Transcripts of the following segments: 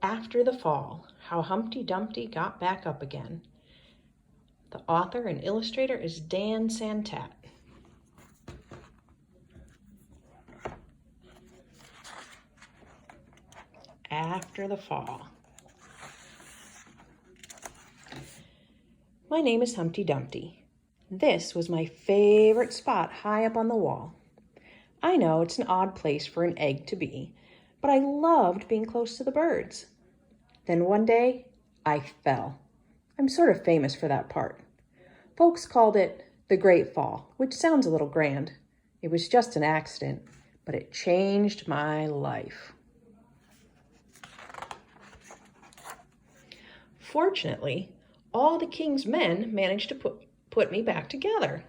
After the Fall, How Humpty Dumpty Got Back Up Again. The author and illustrator is Santat. After the Fall. My name is Humpty Dumpty. This was my favorite spot high up on the wall. I know it's an odd place for an egg to be, but I loved being close to the birds. Then one day, I fell. I'm sort of famous for that part. Folks called it the Great Fall, which sounds a little grand. It was just an accident, but it changed my life. Fortunately, all the king's men managed to put me back together.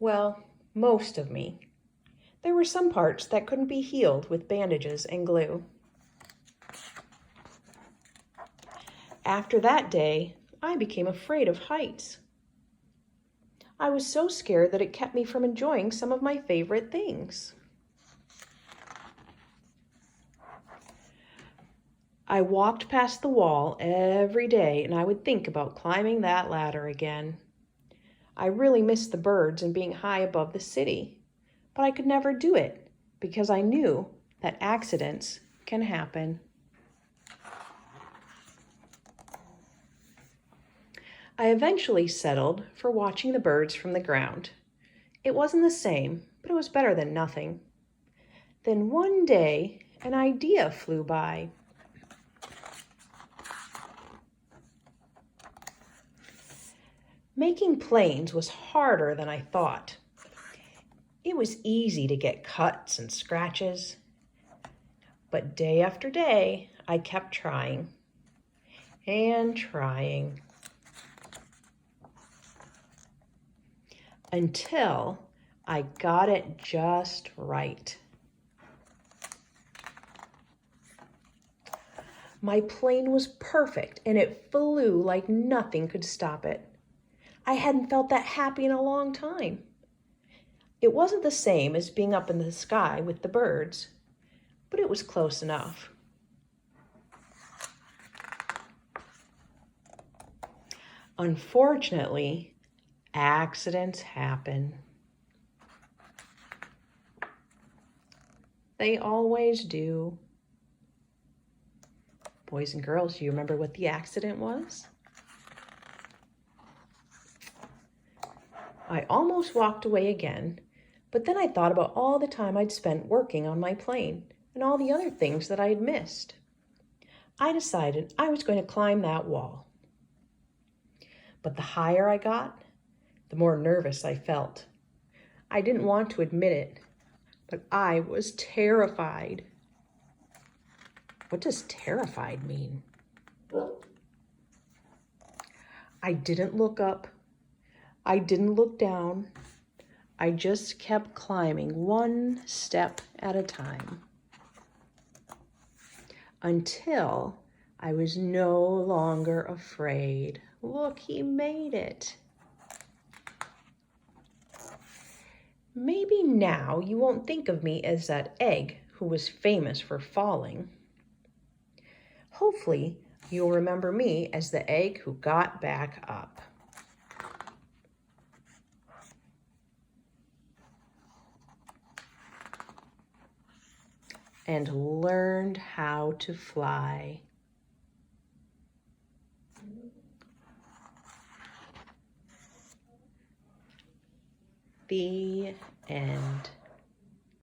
Well, most of me. There were some parts that couldn't be healed with bandages and glue. After that day, I became afraid of heights. I was so scared that it kept me from enjoying some of my favorite things. I walked past the wall every day and I would think about climbing that ladder again. I really missed the birds and being high above the city, but I could never do it because I knew that accidents can happen. I eventually settled for watching the birds from the ground. It wasn't the same, but it was better than nothing. Then one day, an idea flew by. Making planes was harder than I thought. It was easy to get cuts and scratches, but day after day, I kept trying and trying until I got it just right. My plane was perfect and it flew like nothing could stop it. I hadn't felt that happy in a long time. It wasn't the same as being up in the sky with the birds, but it was close enough. Unfortunately, accidents happen. They always do. Boys and girls, do you remember what the accident was? I almost walked away again, but then I thought about all the time I'd spent working on my plane and all the other things that I had missed. I decided I was going to climb that wall. But the higher I got, the more nervous I felt. I didn't want to admit it, but I was terrified. What does terrified mean? I didn't look up. I didn't look down. I just kept climbing one step at a time until I was no longer afraid. Look, he made it. Maybe now you won't think of me as that egg who was famous for falling. Hopefully, you'll remember me as the egg who got back up. And learned how to fly. The end.